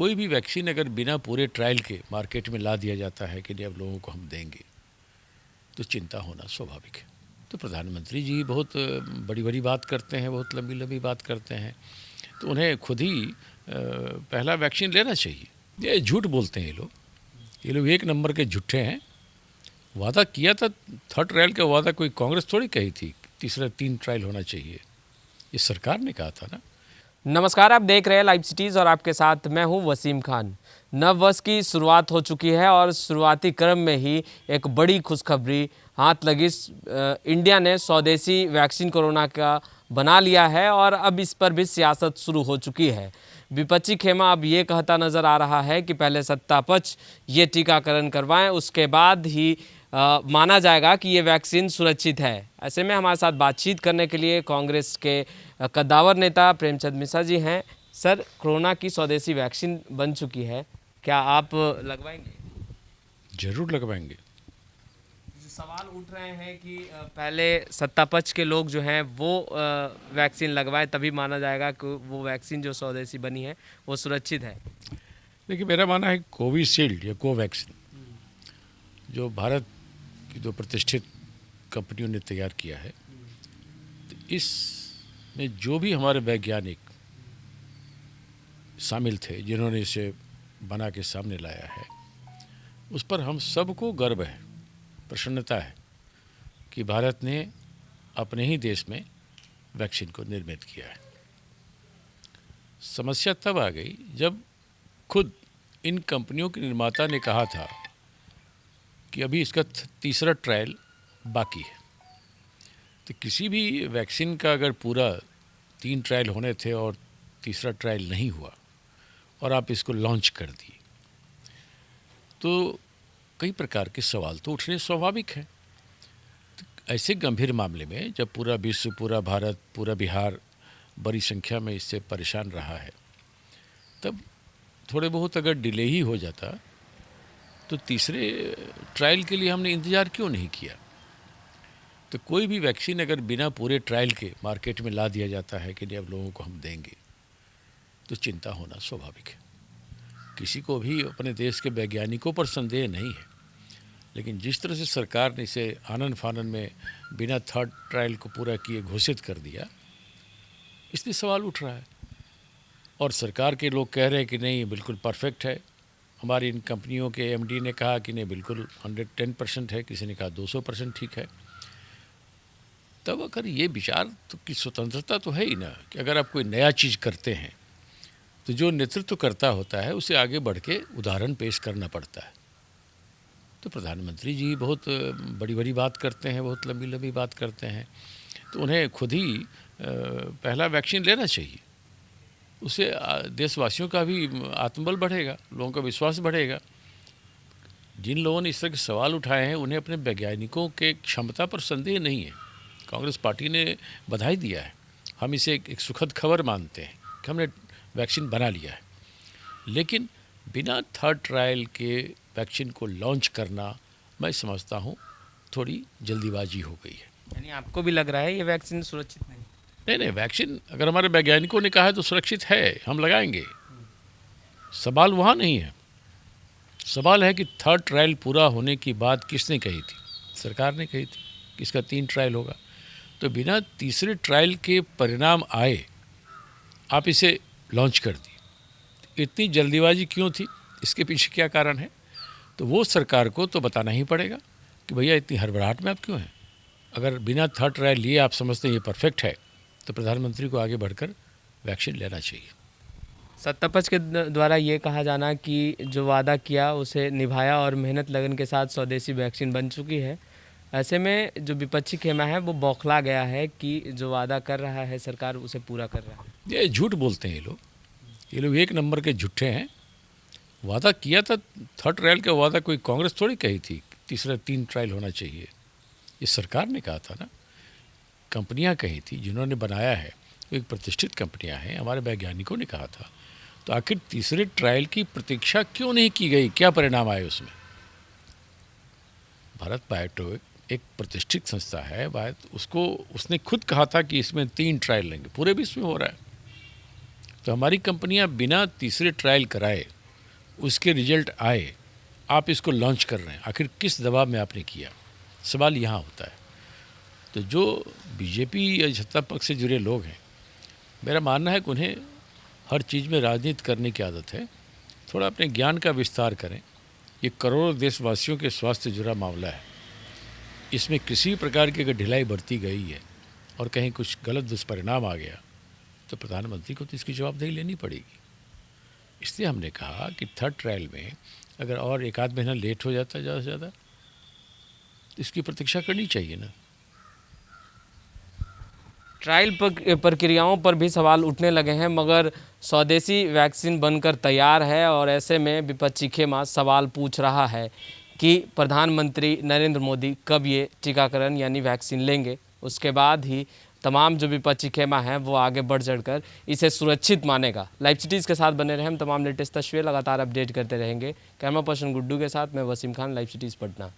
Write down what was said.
कोई भी वैक्सीन अगर बिना पूरे ट्रायल के मार्केट में ला दिया जाता है कि नहीं अब लोगों को हम देंगे, तो चिंता होना स्वाभाविक है। तो प्रधानमंत्री जी बहुत बड़ी बड़ी बात करते हैं, बहुत लंबी लंबी बात करते हैं, तो उन्हें खुद ही पहला वैक्सीन लेना चाहिए। ये झूठ बोलते हैं ये लोग एक नंबर के झूठे हैं। वादा किया था, थर्ड ट्रायल का वादा कोई कांग्रेस थोड़ी कही थी, तीसरा 3 ट्रायल होना चाहिए, ये सरकार ने कहा था ना। नमस्कार, आप देख रहे हैं लाइव सिटीज़ और आपके साथ मैं हूं वसीम खान। नव वर्ष की शुरुआत हो चुकी है और शुरुआती क्रम में ही एक बड़ी खुशखबरी हाथ लगी। इंडिया ने स्वदेशी वैक्सीन कोरोना का बना लिया है और अब इस पर भी सियासत शुरू हो चुकी है। विपक्षी खेमा अब ये कहता नज़र आ रहा है कि पहले सत्तापक्ष ये टीकाकरण करवाएं, उसके बाद ही माना जाएगा कि ये वैक्सीन सुरक्षित है। ऐसे में हमारे साथ बातचीत करने के लिए कांग्रेस के कद्दावर नेता प्रेमचंद मिश्रा जी हैं। सर, कोरोना की स्वदेशी वैक्सीन बन चुकी है, क्या आप लगवाएंगे? जरूर लगवाएंगे। सवाल उठ रहे हैं कि पहले सत्तापक्ष के लोग जो हैं वो वैक्सीन लगवाए, तभी माना जाएगा कि वो वैक्सीन जो स्वदेशी बनी है वो सुरक्षित है। देखिए, मेरा मानना है कोविशील्ड या कोवैक्सीन जो भारत की 2 प्रतिष्ठित कंपनियों ने तैयार किया है, तो इसमें जो भी हमारे वैज्ञानिक शामिल थे जिन्होंने इसे बना के सामने लाया है, उस पर हम सबको गर्व है, प्रसन्नता है कि भारत ने अपने ही देश में वैक्सीन को निर्मित किया है। समस्या तब आ गई जब खुद इन कंपनियों के निर्माता ने कहा था कि अभी इसका तीसरा ट्रायल बाकी है। तो किसी भी वैक्सीन का अगर पूरा 3 ट्रायल होने थे और तीसरा ट्रायल नहीं हुआ और आप इसको लॉन्च कर दिए, तो कई प्रकार के सवाल तो उठने स्वाभाविक है। तो ऐसे गंभीर मामले में जब पूरा विश्व, पूरा भारत, पूरा बिहार बड़ी संख्या में इससे परेशान रहा है, तब थोड़े बहुत अगर डिले ही हो जाता तो तीसरे ट्रायल के लिए हमने इंतज़ार क्यों नहीं किया। तो कोई भी वैक्सीन अगर बिना पूरे ट्रायल के मार्केट में ला दिया जाता है कि नहीं अब लोगों को हम देंगे, तो चिंता होना स्वाभाविक है। किसी को भी अपने देश के वैज्ञानिकों पर संदेह नहीं है, लेकिन जिस तरह से सरकार ने इसे आनन फानन में बिना थर्ड ट्रायल को पूरा किए घोषित कर दिया, इसलिए सवाल उठ रहा है। और सरकार के लोग कह रहे हैं कि नहीं बिल्कुल परफेक्ट है। हमारी इन कंपनियों के एमडी ने कहा कि नहीं बिल्कुल 110% है, किसी ने कहा 200% ठीक है। तब अगर ये विचार तो की स्वतंत्रता तो है ही ना कि अगर आप कोई नया चीज़ करते हैं तो जो नेतृत्व करता होता है उसे आगे बढ़ के उदाहरण पेश करना पड़ता है। तो प्रधानमंत्री जी बहुत बड़ी बड़ी बात करते हैं, बहुत लंबी लंबी बात करते हैं, तो उन्हें खुद ही पहला वैक्सीन लेना चाहिए। उससे देशवासियों का भी आत्मबल बढ़ेगा, लोगों का विश्वास बढ़ेगा। जिन लोगों ने इस तरह के सवाल उठाए हैं उन्हें अपने वैज्ञानिकों के क्षमता पर संदेह नहीं है। कांग्रेस पार्टी ने बधाई दिया है, हम इसे एक सुखद खबर मानते हैं कि हमने वैक्सीन बना लिया है। लेकिन बिना थर्ड ट्रायल के वैक्सीन को लॉन्च करना, मैं समझता हूँ थोड़ी जल्दीबाजी हो गई है। यानी आपको भी लग रहा है ये वैक्सीन सुरक्षित नहीं? नहीं, वैक्सीन अगर हमारे वैज्ञानिकों ने कहा है तो सुरक्षित है, हम लगाएंगे। सवाल वहाँ नहीं है। सवाल है कि थर्ड ट्रायल पूरा होने की बात किसने कही थी? सरकार ने कही थी कि इसका 3 ट्रायल होगा। तो बिना तीसरे ट्रायल के परिणाम आए आप इसे लॉन्च कर दी। इतनी जल्दीबाजी क्यों थी? इसके पीछे क्या कारण है? तो वो सरकार को तो बताना ही पड़ेगा कि भैया इतनी हड़बड़ाहट में आप क्यों हैं। अगर बिना थर्ड ट्रायल लिए आप समझते हैं ये परफेक्ट है, तो प्रधानमंत्री को आगे बढ़कर वैक्सीन लेना चाहिए। सत्तापक्ष के द्वारा ये कहा जाना कि जो वादा किया उसे निभाया और मेहनत लगन के साथ स्वदेशी वैक्सीन बन चुकी है। ऐसे में जो विपक्षी खेमा है वो बौखला गया है कि जो वादा कर रहा है सरकार उसे पूरा कर रहा है। ये झूठ बोलते हैं ये लोग एक नंबर के झूठे हैं। वादा किया था, थर्ड ट्रायल का वादा कोई कांग्रेस थोड़ी कही थी, तीसरा 3 ट्रायल होना चाहिए, ये सरकार ने कहा था ना। कंपनियां कही थी, जिन्होंने बनाया है वो एक प्रतिष्ठित कंपनियां हैं, हमारे वैज्ञानिकों ने कहा था। तो आखिर तीसरे ट्रायल की प्रतीक्षा क्यों नहीं की गई? क्या परिणाम आए उसमें? भारत बायोटेक एक प्रतिष्ठित संस्था है, उसको उसने खुद कहा था कि इसमें 3 ट्रायल लेंगे, पूरे विश्व में हो रहा है। तो हमारी कंपनियां बिना तीसरे ट्रायल कराए उसके रिजल्ट आए, आप इसको लॉन्च कर रहे हैं, आखिर किस दबाव में आपने किया? सवाल यहाँ होता है। तो जो बीजेपी या सत्ता पक्ष से जुड़े लोग हैं, मेरा मानना है कि उन्हें हर चीज़ में राजनीति करने की आदत है। थोड़ा अपने ज्ञान का विस्तार करें। ये करोड़ों देशवासियों के स्वास्थ्य से जुड़ा मामला है। इसमें किसी प्रकार की अगर ढिलाई बरती गई है और कहीं कुछ गलत दुष्परिणाम आ गया तो प्रधानमंत्री को तो इसकी जवाबदेही लेनी पड़ेगी। इसलिए हमने कहा कि थर्ड ट्रायल में अगर और एक आध महीना लेट हो जाता ज़्यादा से ज़्यादा, तो इसकी प्रतीक्षा करनी चाहिए ना। ट्रायल प्रक्रियाओं पर भी सवाल उठने लगे हैं, मगर स्वदेशी वैक्सीन बनकर तैयार है और ऐसे में विपक्षी खेमा सवाल पूछ रहा है कि प्रधानमंत्री नरेंद्र मोदी कब ये टीकाकरण यानी वैक्सीन लेंगे। उसके बाद ही तमाम जो विपक्षी खेमा हैं वो आगे बढ़ चढ़कर इसे सुरक्षित मानेगा। लाइव सिटीज़ के साथ बने रहे, हम तमाम लेटेस्ट तस्वीरें लगातार अपडेट करते रहेंगे। कैमरा पर्सन गुड्डू के साथ मैं वसीम खान, लाइव सिटीज़ पटना।